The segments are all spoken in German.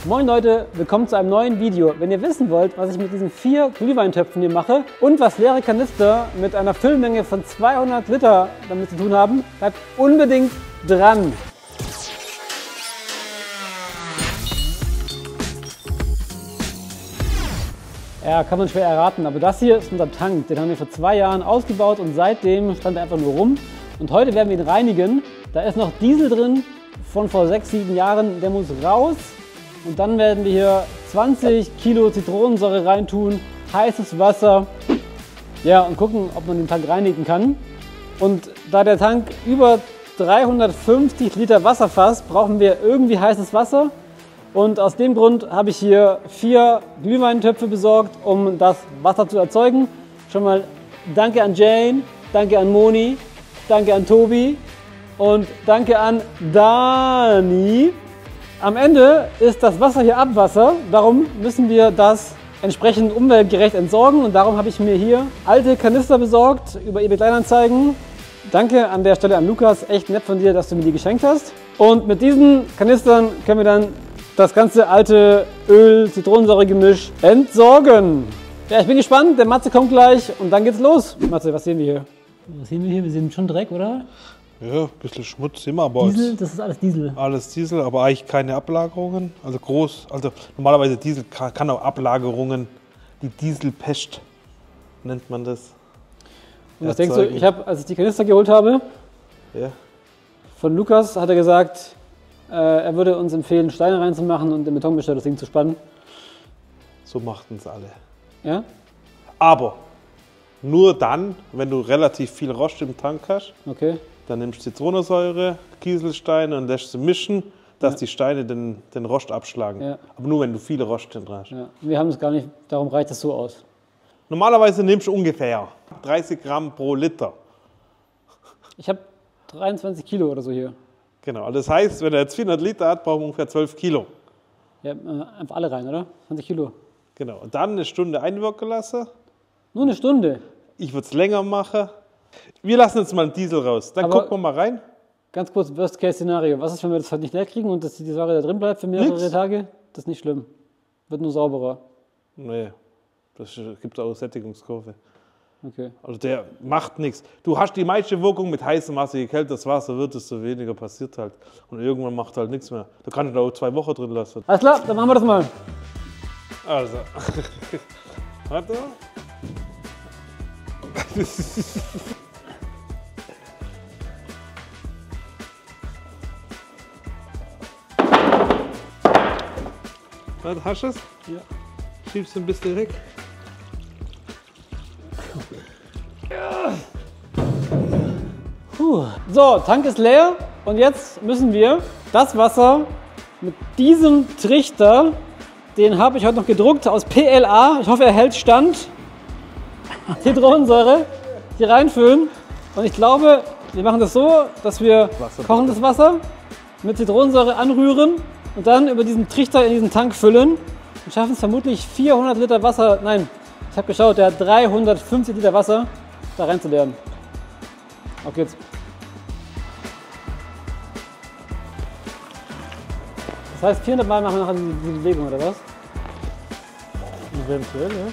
Moin Leute, willkommen zu einem neuen Video. Wenn ihr wissen wollt, was ich mit diesen 4 Glühweintöpfen hier mache und was leere Kanister mit einer Füllmenge von 200 Liter damit zu tun haben, bleibt unbedingt dran. Ja, kann man schwer erraten, aber das hier ist unser Tank. Den haben wir vor 2 Jahren ausgebaut und seitdem stand er einfach nur rum. Und heute werden wir ihn reinigen. Da ist noch Diesel drin von vor 6, 7 Jahren, der muss raus. Und dann werden wir hier 20 Kilo Zitronensäure reintun, heißes Wasser. Ja, und gucken, ob man den Tank reinigen kann. Und da der Tank über 350 Liter Wasser fasst, brauchen wir irgendwie heißes Wasser. Und aus dem Grund habe ich hier 4 Glühweintöpfe besorgt, um das Wasser zu erzeugen. Schon mal danke an Jane, danke an Moni, danke an Tobi und danke an Dani. Am Ende ist das Wasser hier Abwasser, darum müssen wir das entsprechend umweltgerecht entsorgen. Und darum habe ich mir hier alte Kanister besorgt über eBay Kleinanzeigen. Danke an der Stelle an Lukas, echt nett von dir, dass du mir die geschenkt hast. Und mit diesen Kanistern können wir dann das ganze alte Öl-Zitronensäure-Gemisch entsorgen. Ja, ich bin gespannt, der Matze kommt gleich und dann geht's los. Matze, was sehen wir hier? Was sehen wir hier? Wir sehen schon Dreck, oder? Ja, ein bisschen Schmutz immer, aber Diesel, das ist alles Diesel. alles Diesel, aber eigentlich keine Ablagerungen. Also groß, also normalerweise Diesel kann auch Ablagerungen, die Dieselpest nennt man das. Und was denkst du, als ich die Kanister geholt habe, ja. von Lukas hat er gesagt, er würde uns empfehlen, Steine reinzumachen und den Betonmischer das Ding zu spannen. So machten es alle. Ja? Aber nur dann, wenn du relativ viel Rost im Tank hast, Okay. dann nimmst du Zitronensäure, Kieselsteine und lässt sie mischen, dass die Steine den Rost abschlagen. Ja. Aber nur wenn du viele Rost drin hast. Ja. Wir haben es gar nicht, darum reicht es so aus. Normalerweise nimmst du ungefähr 30 Gramm pro Liter. Ich habe 23 Kilo oder so hier. Genau, also das heißt, wenn er jetzt 400 Liter hat, brauchen wir ungefähr 12 Kilo. Ja, einfach alle rein, oder? 20 Kilo. Genau, und dann eine Stunde einwirken lassen. Nur eine Stunde. Ich würde es länger machen. Wir lassen jetzt mal einen Diesel raus. Dann Aber gucken wir mal rein. Ganz kurz, Worst-Case-Szenario. Was ist, wenn wir das heute nicht leer kriegen und dass die Säure da drin bleibt für mehrere Nix. Tage? Das ist nicht schlimm. Wird nur sauberer. Nee, das gibt auch Sättigungskurve. Okay. Also der macht nichts. Du hast die meiste Wirkung mit heißem Wasser. Je kälter das Wasser wird, desto weniger passiert halt. Und irgendwann macht halt nichts mehr. Da kannst du auch 2 Wochen drin lassen. Alles klar, dann machen wir das mal. Also. Warte. Warte, hast du es? Ja. Schiebst du ein bisschen weg. So, Tank ist leer und jetzt müssen wir das Wasser mit diesem Trichter, den habe ich heute noch gedruckt aus PLA, ich hoffe er hält stand, Zitronensäure, hier reinfüllen. Und ich glaube, wir machen das so, dass wir kochendes Wasser mit Zitronensäure anrühren und dann über diesen Trichter in diesen Tank füllen und schaffen es vermutlich 400 Liter Wasser, nein, ich habe geschaut, der hat 350 Liter Wasser da reinzuleeren. Auf geht's. Das heißt, 400 Mal machen wir nachher die Bewegung, oder was? Eventuell, ja.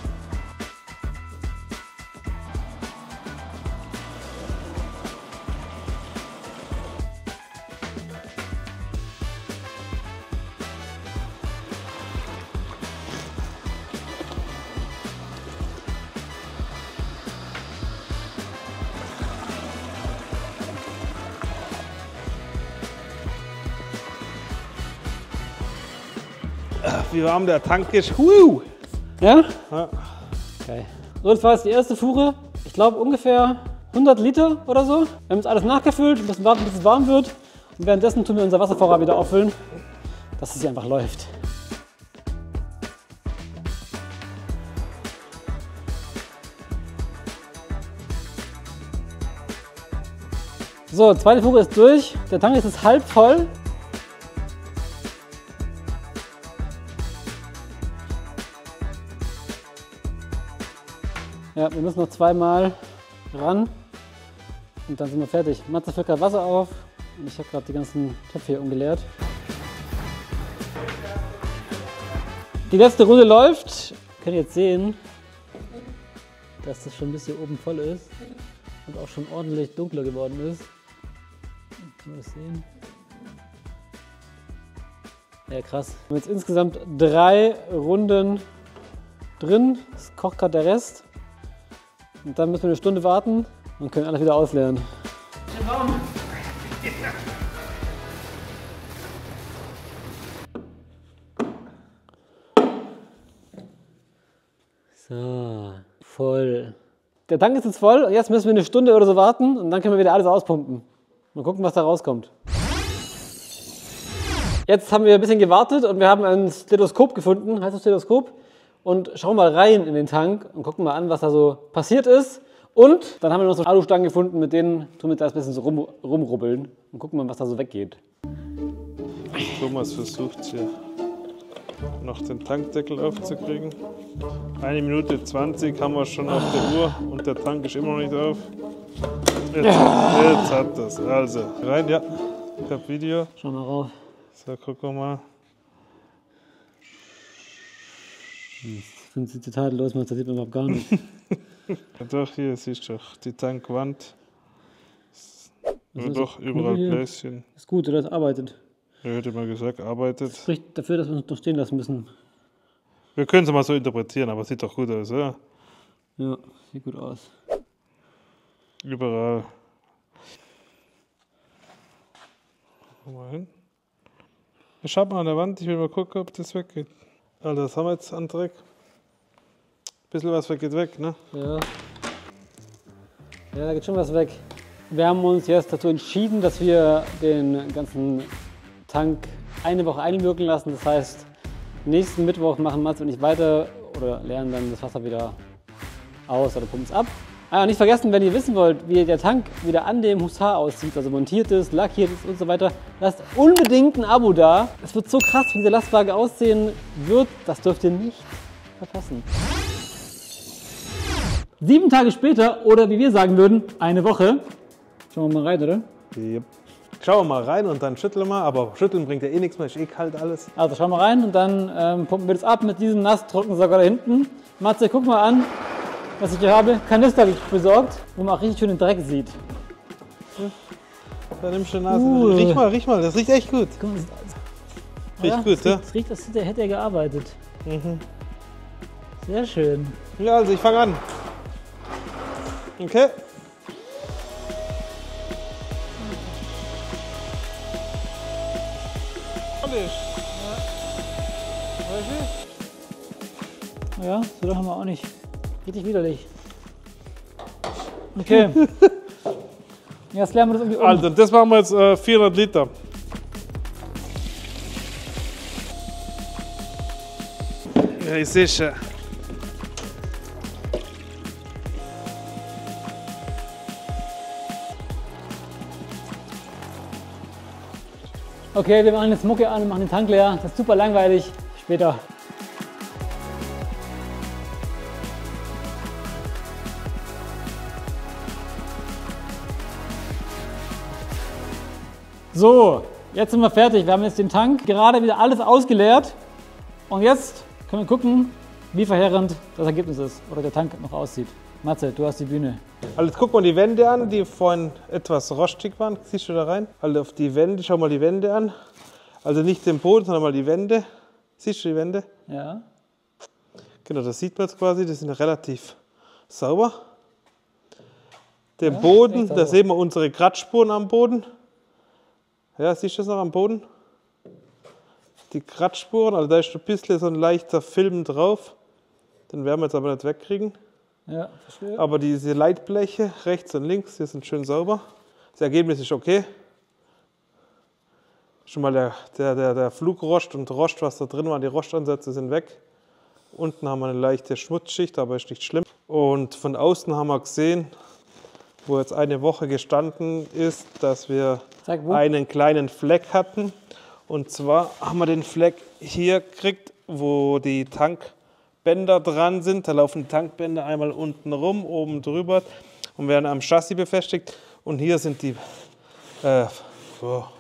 Wie warm der Tank ist. Ja? Ja. Okay. So, das war jetzt die erste Fuhre. Ich glaube ungefähr 100 Liter oder so. Wir haben jetzt alles nachgefüllt, ein bisschen warten, bis es warm wird. Und währenddessen tun wir unser Wasservorrat wieder auffüllen, dass es hier einfach läuft. So, zweite Fuhre ist durch. Der Tank ist jetzt halb voll. Ja, wir müssen noch 2 Mal ran und dann sind wir fertig. Matze füllt gerade Wasser auf und ich habe gerade die ganzen Töpfe hier umgeleert. Die letzte Runde läuft. Ihr könnt jetzt sehen, dass das schon ein bisschen oben voll ist und auch schon ordentlich dunkler geworden ist. Kann man das sehen? Ja, krass. Wir haben jetzt insgesamt 3 Runden drin. Es kocht gerade der Rest. Und dann müssen wir eine Stunde warten und können alles wieder ausleeren. So, voll. Der Tank ist jetzt voll und jetzt müssen wir eine Stunde oder so warten und dann können wir wieder alles auspumpen. Mal gucken, was da rauskommt. Jetzt haben wir ein bisschen gewartet und wir haben ein Stethoskop gefunden, heißt das Stethoskop? Und schauen mal rein in den Tank und gucken mal an, was da so passiert ist. Und dann haben wir noch so Alustangen gefunden, mit denen tun wir da ein bisschen so rumrubbeln und gucken mal, was da so weggeht. Thomas versucht hier noch den Tankdeckel aufzukriegen. 1 Minute 20 haben wir schon auf der Uhr und der Tank ist immer noch nicht auf. Jetzt hat das. Also rein, ja. Ich habe Video. Schau mal rauf. So, gucken wir mal. Das sieht total los, da sieht man überhaupt gar nichts. Ja, doch, hier siehst du doch die Tankwand. Ja, doch, überall Bläschen. Ist gut, oder? Das arbeitet. Ja, hätte mal gesagt, arbeitet. Das spricht dafür, dass wir uns noch stehen lassen müssen. Wir können es mal so interpretieren, aber sieht doch gut aus, oder? Ja, sieht gut aus. Überall. Gucken wir mal hin. Ich schau mal an der Wand, ich will mal gucken, ob das weggeht. Also, das haben wir jetzt an Dreck. Ein bisschen was geht weg, ne? Ja. Ja, da geht schon was weg. Wir haben uns jetzt dazu entschieden, dass wir den ganzen Tank eine Woche einwirken lassen. Das heißt, nächsten Mittwoch machen Mats und ich weiter oder leeren dann das Wasser wieder aus oder pumpen es ab. Ah, nicht vergessen, wenn ihr wissen wollt, wie der Tank wieder an dem Hussar aussieht, also montiert ist, lackiert ist und so weiter, lasst unbedingt ein Abo da. Es wird so krass, wie dieser Lastwagen aussehen wird, das dürft ihr nicht verpassen. 7 Tage später, oder wie wir sagen würden, eine Woche. Schauen wir mal rein, oder? Yep. Schauen wir mal rein und dann schütteln wir, aber schütteln bringt ja eh nichts mehr, ist eh kalt alles. Also schauen wir rein und dann pumpen wir das ab mit diesem Nasstrockensauger da hinten. Matze, guck mal an, was ich hier habe. Kanister habe ich besorgt, wo man auch richtig schön den Dreck sieht. Da nimmst du die Nase. Riech mal, das riecht echt gut. Guck mal, Riecht gut, ja? Das riecht, als hätte er gearbeitet. Mhm. Sehr schön. Ja, also ich fange an. Okay. Ja, so lange haben wir auch nicht. Richtig widerlich. Okay. Jetzt lernen wir das irgendwie um. Also, das machen wir jetzt 400 Liter. Ja, ich sehe schon. Okay, wir machen jetzt Mucke an und machen den Tank leer. Das ist super langweilig. Später. So, jetzt sind wir fertig. Wir haben jetzt den Tank gerade wieder alles ausgeleert. Und jetzt können wir gucken, wie verheerend das Ergebnis ist oder der Tank noch aussieht. Matze, du hast die Bühne. Also jetzt guck mal die Wände an, die vorhin etwas rostig waren. Siehst du da rein? Also auf die Wände, schau mal die Wände an. Also nicht den Boden, sondern mal die Wände. Siehst du die Wände? Ja. Genau, das sieht man jetzt quasi, die sind relativ sauber. Den Boden, da sehen wir unsere Kratzspuren am Boden. Ja, siehst du das noch am Boden? Die Kratzspuren, also da ist ein bisschen so ein leichter Film drauf. Den werden wir jetzt aber nicht wegkriegen. Ja, verstehe. Aber diese Leitbleche rechts und links, die sind schön sauber. Das Ergebnis ist okay. Schon mal der Flugrost und Rost, was da drin war, die Rostansätze sind weg. Unten haben wir eine leichte Schmutzschicht, aber ist nicht schlimm. Und von außen haben wir gesehen, wo jetzt eine Woche gestanden ist, dass wir einen kleinen Fleck hatten. Und zwar haben wir den Fleck hier gekriegt, wo die Tankbänder dran sind. Da laufen die Tankbänder einmal unten rum, oben drüber und werden am Chassis befestigt. Und hier sind die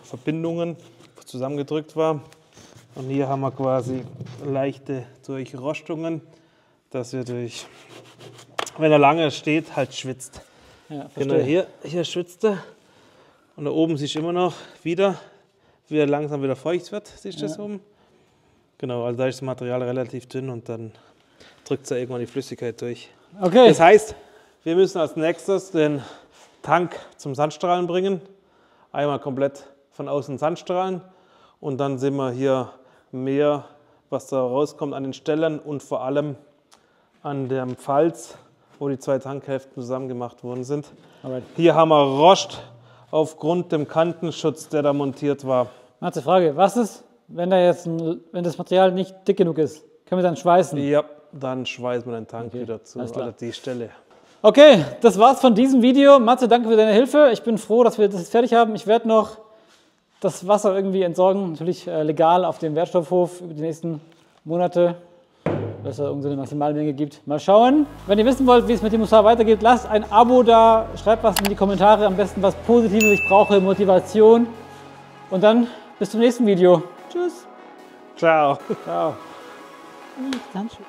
Verbindungen, wo zusammengedrückt war. Und hier haben wir quasi leichte Durchrostungen, dass wir wenn er lange steht, halt schwitzt. Ja, genau, hier schwitzt er. Und da oben siehst du immer noch wie er langsam wieder feucht wird, siehst du das oben? Genau, also da ist das Material relativ dünn und dann drückt es ja irgendwann die Flüssigkeit durch. Okay. Das heißt, wir müssen als nächstes den Tank zum Sandstrahlen bringen. Einmal komplett von außen Sandstrahlen und dann sehen wir hier mehr, was da rauskommt an den Stellen und vor allem an dem Falz, wo die zwei Tankhälften zusammen gemacht worden sind. Alright. Hier haben wir Rost aufgrund dem Kantenschutz, der da montiert war. Matze, Frage, was ist, wenn das Material nicht dick genug ist? Können wir dann schweißen? Ja, dann schweißen wir den Tank wieder zu, alles klar. oder die Stelle. Okay, das war's von diesem Video. Matze, danke für deine Hilfe. Ich bin froh, dass wir das jetzt fertig haben. Ich werde noch das Wasser irgendwie entsorgen, natürlich legal auf dem Wertstoffhof über die nächsten Monate, dass es irgendeine Maximalmenge gibt. Mal schauen. Wenn ihr wissen wollt, wie es mit dem Hussar weitergeht, lasst ein Abo da, schreibt was in die Kommentare, am besten was Positives. Ich brauche Motivation. Und dann bis zum nächsten Video. Tschüss. Ciao. Ciao. Handschuhe.